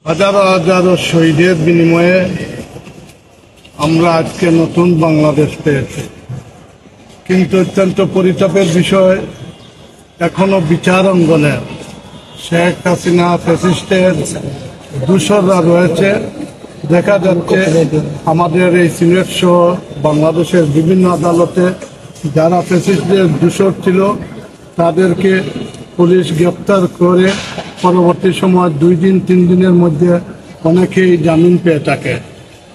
হাজারো হাজারো শহীদের বিনিময়ে আমরা আজকে নতুন বাংলাদেশ পেয়েছি, কিন্তু অত্যন্ত পরিতাপের বিষয় এখনো বিচার অঙ্গনে শেখ হাসিনা ফ্যাসিস্টের দূষররা রয়েছে। দেখা যাচ্ছে আমাদের এই সিলেট সহ বাংলাদেশের বিভিন্ন আদালতে যারা ফ্যাসিস্টের দূষর ছিল তাদেরকে পুলিশ গ্রেপ্তার করে পরবর্তী সময় 2 দিন 3 দিনের মধ্যে অনেকেই জামিন পেয়ে থাকে।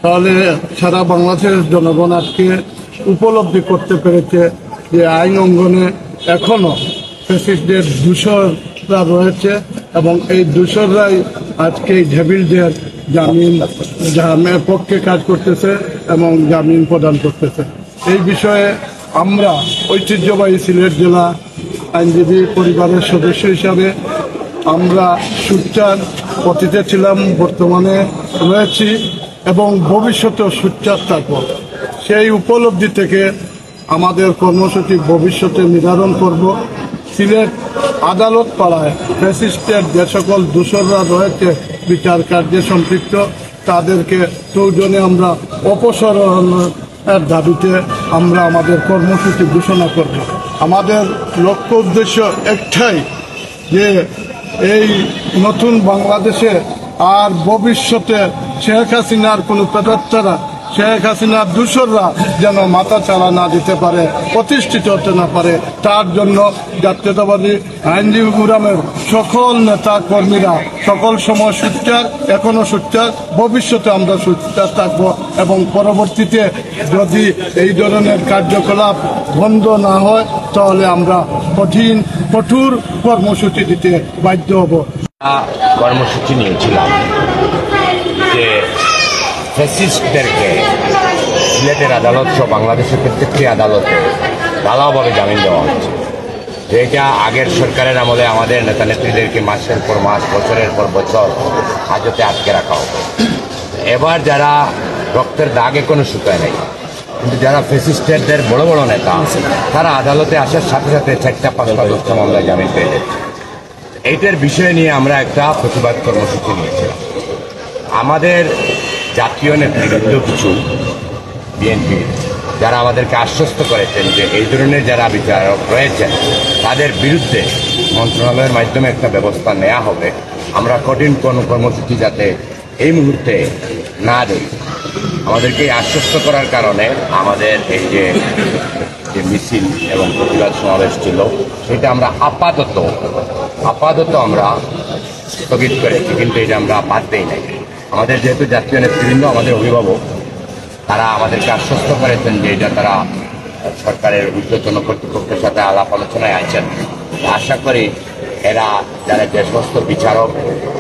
তাহলে সারা বাংলাদেশের জনগণ আজকে উপলব্ধি করতে পেরেছে যে আইন অঙ্গনে এখনো ফ্যাসিস্টদের দূষররা রয়েছে এবং এই দূষররাই আজকে এই ডেভিলদের জামিনের পক্ষে কাজ করতেছে এবং জামিন প্রদান করতেছে। এই বিষয়ে আমরা ঐতিহ্যবাহী সিলেট জেলা আইনজীবী পরিবারের সদস্য হিসাবে আমরা সোচ্চার অতীতে ছিলাম, বর্তমানে রয়েছি এবং ভবিষ্যতেও সোচ্চার থাকব। সেই উপলব্ধি থেকে আমাদের কর্মসূচি ভবিষ্যতে নির্ধারণ করব। সিলেট আদালত পাড়ায় ফ্যাসিস্টের যে সকল দূষররা রয়েছে বিচার কার্যে সম্পৃক্ত তাদেরকে প্রয়োজনে আমরা অপসারণের দাবিতে আমরা আমাদের কর্মসূচি ঘোষণা করব। আমাদের লক্ষ্য উদ্দেশ্য একটাই যে এই নতুন বাংলাদেশে আর ভবিষ্যতে শেখ হাসিনার কোনো প্রেতাত্মারা, শেখ হাসিনার দূষররা যেন মাথা চাড়া না দিতে পারে, প্রতিষ্ঠিত হতে না পারে, তার জন্য জাতীয়তাবাদী আইনজীবী ফোরামের সকল নেতা কর্মীরা সকল সময় সোচ্চার, এখনো সোচ্চার, ভবিষ্যতে আমরা সোচ্চার থাকবো এবং পরবর্তীতে যদি এই ধরনের কার্যকলাপ বন্ধ না হয় তাহলে আমরা কঠোর কর্মসূচি দিতে বাধ্য হব। কর্মসূচি নিয়েছিলাম যে ফ্যাসিস্টদেরকে সিলেটের আদালত সহ বাংলাদেশের প্রত্যেকটি আদালতে ঢালাওভাবে জামিন দেওয়া হচ্ছে। যেটা আগের সরকারের আমলে আমাদের নেতা নেত্রীদেরকে মাসের পর মাস, বছরের পর বছর হাজতে আটকে রাখা হতো। এবার যারা রক্তের দাগ এখনো শুকায় নাই, কিন্তু যারা ফ্যাসিস্টদের বড় বড় নেতা তারা আদালতে আসার সাথে সাথে 4টা 5টা 10টা মামলায় জামিন পেয়ে যাচ্ছে। এইটার বিষয় নিয়ে আমরা একটা প্রতিবাদ কর্মসূচি নিয়েছিলাম। আমাদের জাতীয় নেতৃবৃন্দ কিছু বিএনপি যারা আমাদেরকে আশ্বস্ত করেছেন যে এই ধরনের যারা বিচারক রয়েছেন তাদের বিরুদ্ধে মন্ত্রণালয়ের মাধ্যমে একটা ব্যবস্থা নেওয়া হবে। আমরা কঠিন কোনো কর্মসূচি যাতে এই মুহূর্তে না দেই, আমাদেরকে আশ্বস্ত করার কারণে আমাদের এই যে মিছিল এবং প্রতিবাদ সমাবেশ ছিল সেটা আমরা আপাতত আমরা স্থগিত করেছি, কিন্তু এটা আমরা বাদ দেই নাই। আমাদের যেহেতু জাতীয় নেতৃবৃন্দ, আমাদের অভিভাবক, তারা আমাদেরকে আশ্বস্ত করেছেন যে এটা তারা সরকারের ঊর্ধ্বতন কর্তৃপক্ষের সাথে আলাপ আলোচনায় আছেন। আশা করি এরা যারা যে সমস্ত বিচারক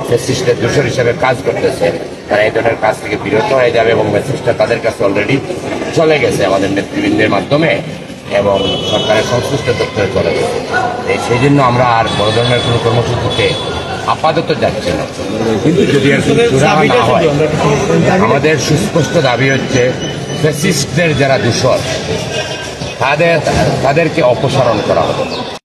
ফ্যাসিস্টের দূষর হিসেবে কাজ করতেছে তারা এই ধরনের কাজ থেকে বিরত হয়ে যাবে এবং মেসেজটা তাদের কাছে অলরেডি চলে গেছে আমাদের নেতৃবৃন্দের মাধ্যমে এবং সরকারের সংশ্লিষ্ট দপ্তরে চলে গেছে। সেই জন্য আমরা আর বড় ধরনের কোনো কর্মসূচিতে আপাতত যাচ্ছে না, কিন্তু যদি না হয় আমাদের সুস্পষ্ট দাবি হচ্ছে ফ্যাসিস্টদের যারা দূষর তাদেরকে অপসারণ করা হবে।